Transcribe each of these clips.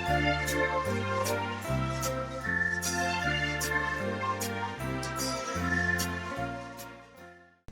All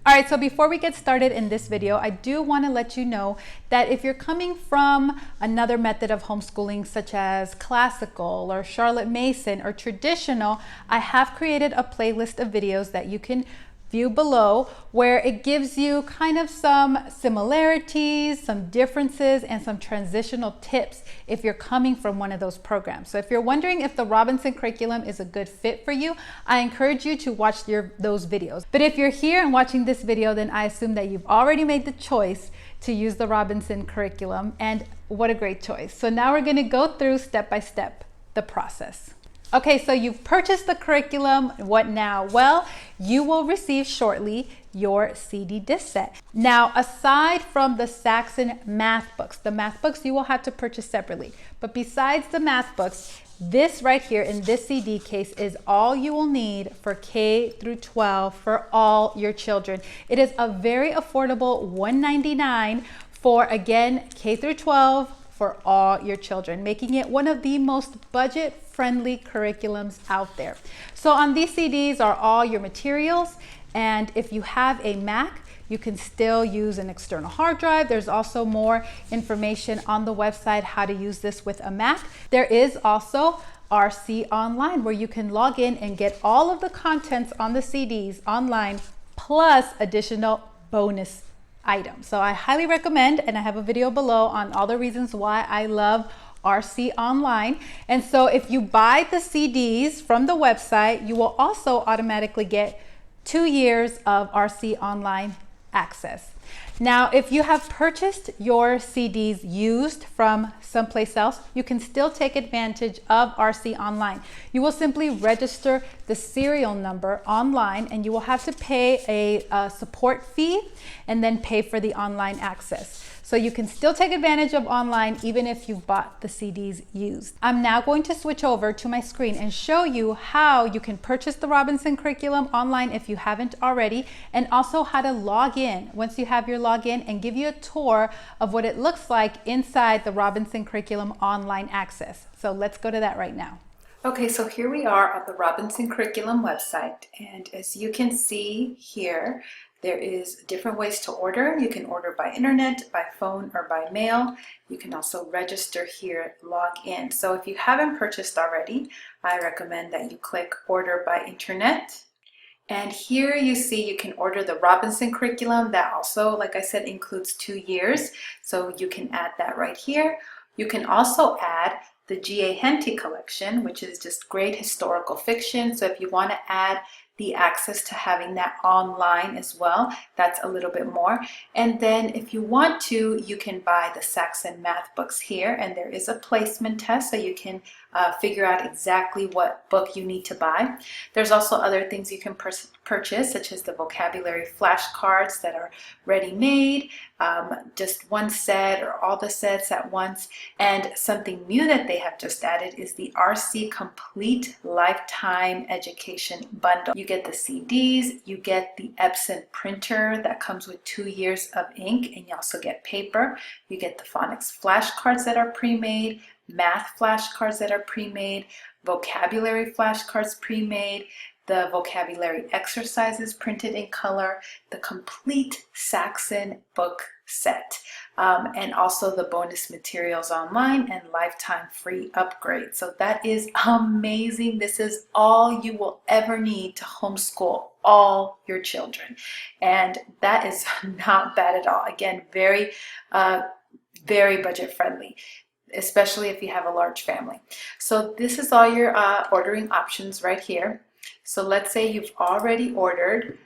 right, so before we get started in this video, I do want to let you know that if you're coming from another method of homeschooling, such as classical or Charlotte Mason or traditional, I have created a playlist of videos that you can view below, where it gives you kind of some similarities, some differences, and some transitional tips if you're coming from one of those programs. So if you're wondering if the Robinson curriculum is a good fit for you, I encourage you to watch those videos. But if you're here and watching this video, then I assume that you've already made the choice to use the Robinson curriculum, and what a great choice. So now we're going to go through step by step the process. Okay, so you've purchased the curriculum. What now? Well, you will receive shortly your CD disc set. Now, aside from the Saxon math books, the math books you will have to purchase separately. But besides the math books, this right here in this CD case is all you will need for K through 12 for all your children. It is a very affordable $199 for, again, K through 12 for all your children, making it one of the most budget-friendly curriculums out there. So on these CDs are all your materials, and if you have a Mac, you can still use an external hard drive. There's also more information on the website how to use this with a Mac. There is also RC Online, where you can log in and get all of the contents on the CDs online, plus additional bonus items. So I highly recommend, and I have a video below on all the reasons why I love RC Online. And so if you buy the CDs from the website, you will also automatically get 2 years of RC Online access. Now, if you have purchased your CDs used from someplace else, you can still take advantage of RC Online. You will simply register the serial number online, and you will have to pay a support fee and then pay for the online access. So you can still take advantage of online even if you've bought the CDs used. I'm now going to switch over to my screen and show you how you can purchase the Robinson curriculum online if you haven't already, and also how to log in once you have your login, and give you a tour of what it looks like inside the Robinson curriculum online access. So let's go to that right now. Okay, so here we are on the Robinson curriculum website, and as you can see here, there is different ways to order. You can order by internet, by phone, or by mail. You can also register here, log in. So if you haven't purchased already, I recommend that you click order by internet. And here you see you can order the Robinson curriculum. That also, like I said, includes 2 years. So you can add that right here. You can also add the G.A. Henty collection, which is just great historical fiction. So if you want to add the access to having that online as well, that's a little bit more. And then if you want to, you can buy the Saxon math books here, and there is a placement test, so you can figure out exactly what book you need to buy. There's also other things you can purchase, such as the vocabulary flashcards that are ready-made, just one set or all the sets at once. And something new that they have just added is the RC Complete Lifetime Education Bundle. You get the CDs, you get the Epson printer that comes with 2 years of ink, and you also get paper. You get the phonics flashcards that are pre-made, math flashcards that are pre-made, vocabulary flashcards pre-made, the vocabulary exercises printed in color, the complete Saxon book set, and also the bonus materials online and lifetime free upgrade. So that is amazing. This is all you will ever need to homeschool all your children, and that is not bad at all. Again, very budget friendly, especially if you have a large family. So this is all your ordering options right here. So let's say you've already ordered,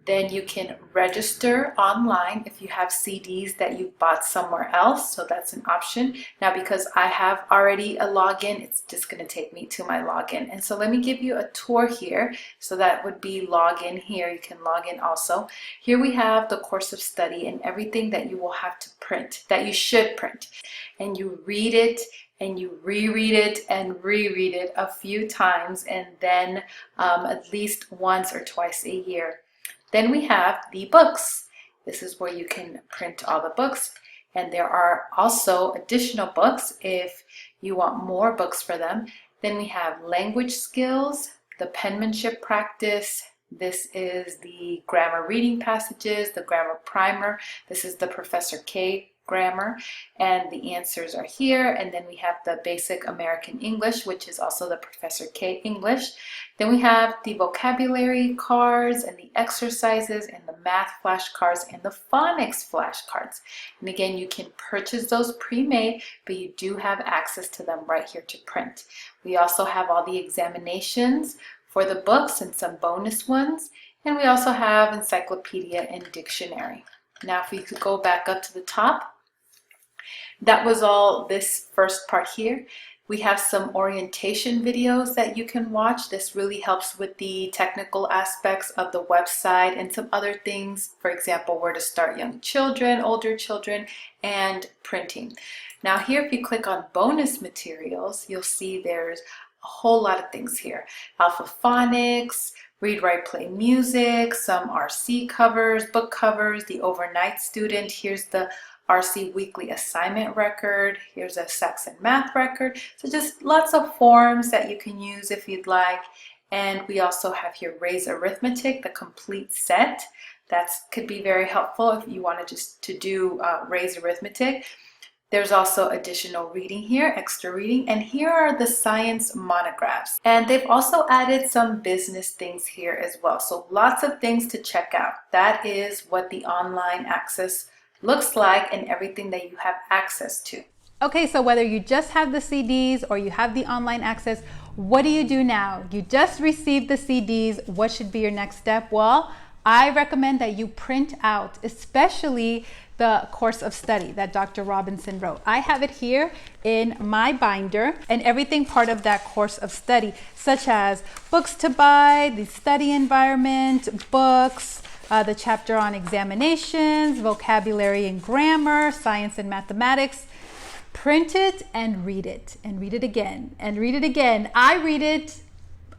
then you can register online if you have CDs that you bought somewhere else. So that's an option. Now, because I have already a login, it's just going to take me to my login. And so let me give you a tour here. So that would be login here. You can log in also. Here we have the course of study and everything that you will have to print, that you should print. And you read it, and you reread it and reread it a few times, and then at least once or twice a year. Then we have the books. This is where you can print all the books. And there are also additional books if you want more books for them. Then we have language skills, the penmanship practice. This is the grammar reading passages, the grammar primer. This is the Professor K grammar, and the answers are here. And then we have the basic American English, which is also the Professor K English. Then we have the vocabulary cards and the exercises and the math flashcards and the phonics flashcards. And again, you can purchase those pre-made, but you do have access to them right here to print. We also have all the examinations for the books and some bonus ones. And we also have encyclopedia and dictionary. Now, if we could go back up to the top, that was all this first part here. We have some orientation videos that you can watch. This really helps with the technical aspects of the website and some other things. For example, where to start young children, older children, and printing. Now here, if you click on bonus materials, you'll see there's a whole lot of things here. Alpha Phonics, Read, Write, Play Music, some RC covers, book covers, the Overnight Student. Here's the RC Weekly Assignment Record. Here's a Saxon Math Record. So just lots of forms that you can use if you'd like. And we also have here Ray's Arithmetic, the complete set. That could be very helpful if you wanted just to do Ray's Arithmetic. There's also additional reading here, extra reading, and here are the science monographs. And they've also added some business things here as well. So lots of things to check out. That is what the online access looks like and everything that you have access to. Okay, so whether you just have the CDs or you have the online access, what do you do now? You just received the CDs. What should be your next step? Well, I recommend that you print out, especially the course of study that Dr. Robinson wrote. I have it here in my binder, and everything part of that course of study, such as books to buy, the study environment, books, the chapter on examinations, vocabulary and grammar, science and mathematics. Print it and read it again and read it again. I read it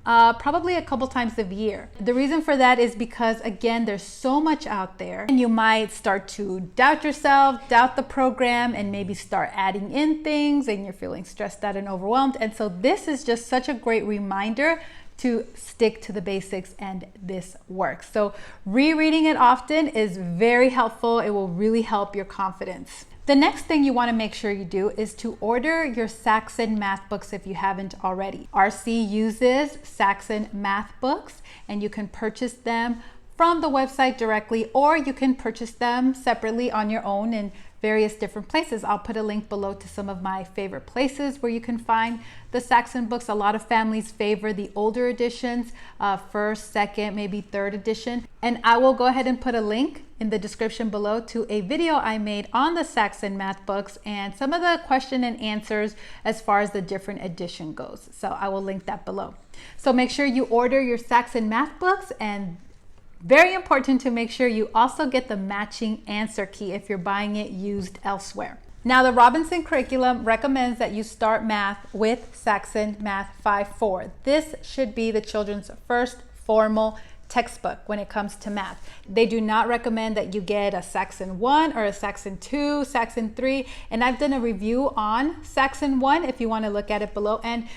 probably a couple times a year. The reason for that is because, again, there's so much out there, and you might start to doubt yourself, doubt the program, and maybe start adding in things, and you're feeling stressed out and overwhelmed. And so this is just such a great reminder to stick to the basics, and this works. So rereading it often is very helpful. It will really help your confidence. The next thing you want to make sure you do is to order your Saxon math books if you haven't already. RC uses Saxon math books, and you can purchase them from the website directly, or you can purchase them separately on your own in various different places. I'll put a link below to some of my favorite places where you can find the Saxon books. A lot of families favor the older editions, first, second, maybe third edition. And I will go ahead and put a link in the description below to a video I made on the Saxon math books and some of the question and answers as far as the different edition goes. So I will link that below. So make sure you order your Saxon math books, and very important to make sure you also get the matching answer key if you're buying it used elsewhere. Now, the Robinson curriculum recommends that you start math with Saxon Math 5-4. This should be the children's first formal textbook when it comes to math. They do not recommend that you get a Saxon 1 or a Saxon 2, Saxon 3, and I've done a review on Saxon 1 if you want to look at it below. And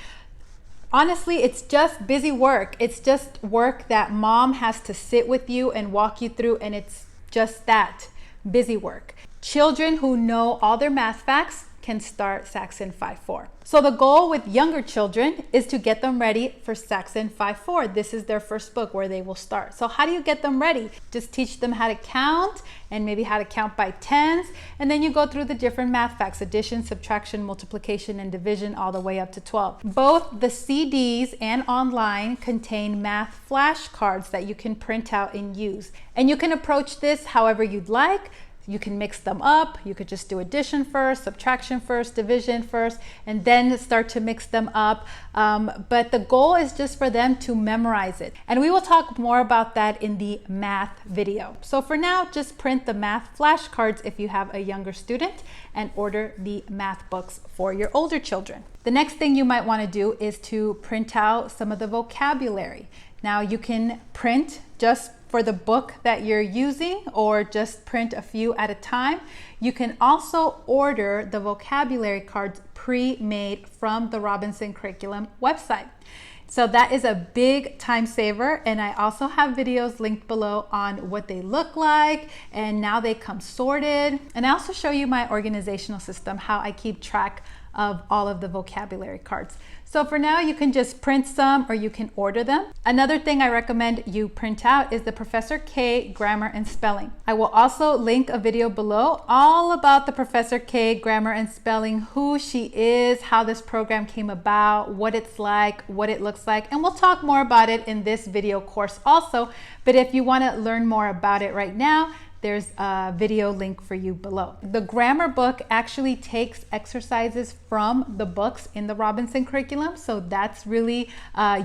honestly, it's just busy work. It's just work that mom has to sit with you and walk you through, and it's just that, busy work. Children who know all their math facts can start Saxon 5-4. So the goal with younger children is to get them ready for Saxon 5-4. This is their first book where they will start. So how do you get them ready? Just teach them how to count, and maybe how to count by tens, and then you go through the different math facts: addition, subtraction, multiplication, and division, all the way up to 12. Both the CDs and online contain math flashcards that you can print out and use. And you can approach this however you'd like. You can mix them up. You could just do addition first, subtraction first, division first, and then start to mix them up. But the goal is just for them to memorize it. And we will talk more about that in the math video. So for now, just print the math flashcards if you have a younger student, and order the math books for your older children. The next thing you might want to do is to print out some of the vocabulary. Now, you can print just for the book that you're using, or just print a few at a time. You can also order the vocabulary cards pre-made from the Robinson Curriculum website. So that is a big time saver, and I also have videos linked below on what they look like, and now they come sorted. And I also show you my organizational system, how I keep track of all of the vocabulary cards. So for now, you can just print some or you can order them. Another thing I recommend you print out is the Professor K Grammar and Spelling. I will also link a video below all about the Professor K Grammar and Spelling, who she is, how this program came about, what it's like, what it looks like, and we'll talk more about it in this video course also. But if you want to learn more about it right now, there's a video link for you below. The grammar book actually takes exercises from the books in the Robinson Curriculum, so that's really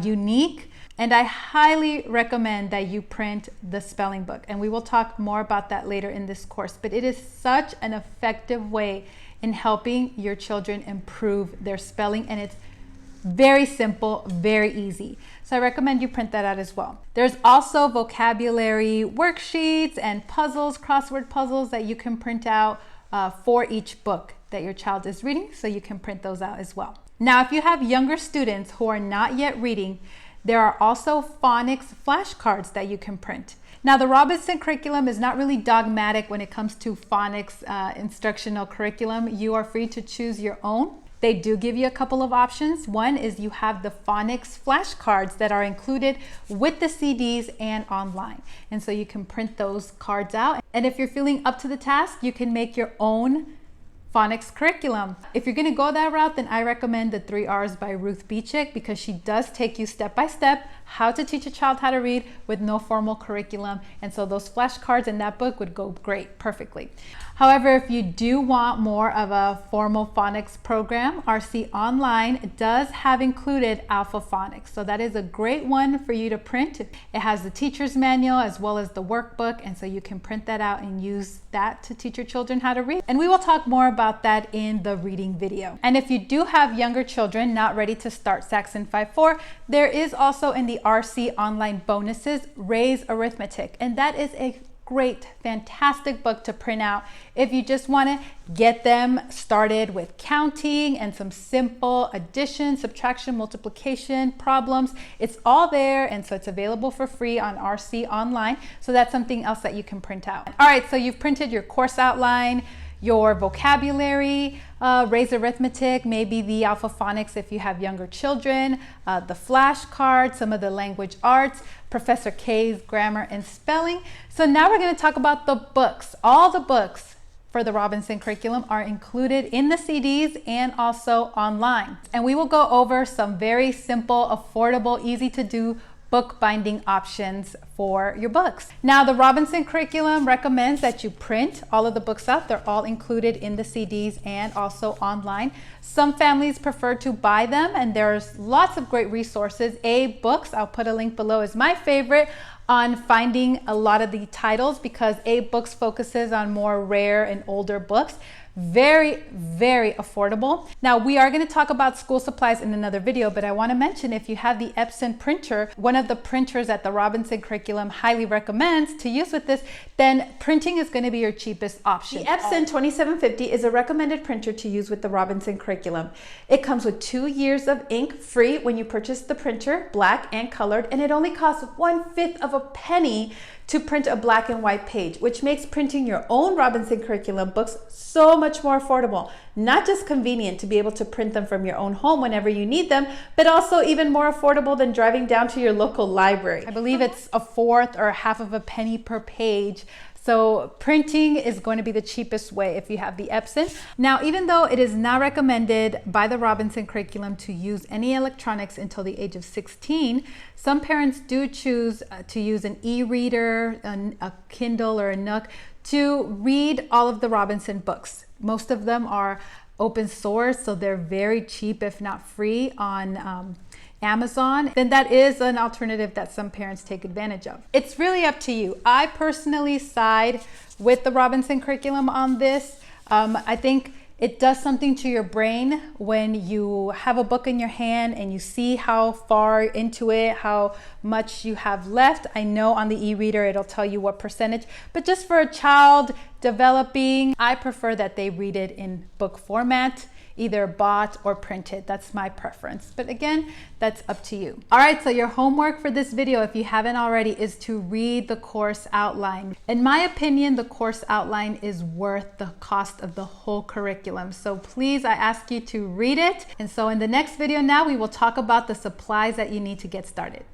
unique. And I highly recommend that you print the spelling book, and we will talk more about that later in this course. But it is such an effective way in helping your children improve their spelling, and it's very simple, very easy. So I recommend you print that out as well. There's also vocabulary worksheets and puzzles, crossword puzzles that you can print out for each book that your child is reading. So you can print those out as well. Now, if you have younger students who are not yet reading, there are also phonics flashcards that you can print. Now, the Robinson Curriculum is not really dogmatic when it comes to phonics instructional curriculum. You are free to choose your own. They do give you a couple of options. One is you have the phonics flashcards that are included with the CDs and online. And so you can print those cards out. And if you're feeling up to the task, you can make your own phonics curriculum. If you're gonna go that route, then I recommend the 3 R's by Ruth Beechick, because she does take you step by step how to teach a child how to read with no formal curriculum. And so those flashcards in that book would go great, perfectly. However, if you do want more of a formal phonics program, RC Online does have included Alpha Phonics. So that is a great one for you to print. It has the teacher's manual as well as the workbook. And so you can print that out and use that to teach your children how to read. And we will talk more about that in the reading video. And if you do have younger children not ready to start Saxon 5-4, there is also in the RC Online bonuses, Ray's Arithmetic. And that is a great, fantastic book to print out if you just want to get them started with counting and some simple addition, subtraction, multiplication problems. It's all there, and so it's available for free on RC Online. So that's something else that you can print out. All right, so you've printed your course outline, your vocabulary, Ray's Arithmetic, maybe the Alpha Phonics if you have younger children, the flashcards, some of the language arts, Professor K's Grammar and Spelling. So now we're going to talk about the books. All the books for the Robinson Curriculum are included in the CDs and also online. And we will go over some very simple, affordable, easy to do bookbinding options for your books. Now, the Robinson Curriculum recommends that you print all of the books out. They're all included in the CDs and also online. Some families prefer to buy them, and there's lots of great resources. AbeBooks, I'll put a link below, is my favorite on finding a lot of the titles, because AbeBooks focuses on more rare and older books. Very, very affordable. Now, we are going to talk about school supplies in another video, but I want to mention, if you have the Epson printer, one of the printers that the Robinson Curriculum highly recommends to use with this, then printing is going to be your cheapest option. The Epson 2750 is a recommended printer to use with the Robinson Curriculum. It comes with 2 years of ink free when you purchase the printer, black and colored, and it only costs 1/5 of a penny to print a black and white page, which makes printing your own Robinson Curriculum books so much more affordable. Not just convenient to be able to print them from your own home whenever you need them, but also even more affordable than driving down to your local library. I believe it's 1/4 or 1/2 of a penny per page. So printing is going to be the cheapest way if you have the Epson. Now, even though it is not recommended by the Robinson Curriculum to use any electronics until the age of 16, some parents do choose to use an e-reader, a Kindle or a Nook to read all of the Robinson books. Most of them are open source, so they're very cheap, if not free, on Amazon. Then that is an alternative that some parents take advantage of. It's really up to you. I personally side with the Robinson Curriculum on this. I think it does something to your brain when you have a book in your hand and you see how far into it, how much you have left. I know on the e-reader it'll tell you what percentage, but just for a child developing, I prefer that they read it in book format. either bought or printed. That's my preference. But again, that's up to you. All right, so your homework for this video, if you haven't already, is to read the course outline. In my opinion, the course outline is worth the cost of the whole curriculum. So please, I ask you to read it. And so in the next video now, we will talk about the supplies that you need to get started.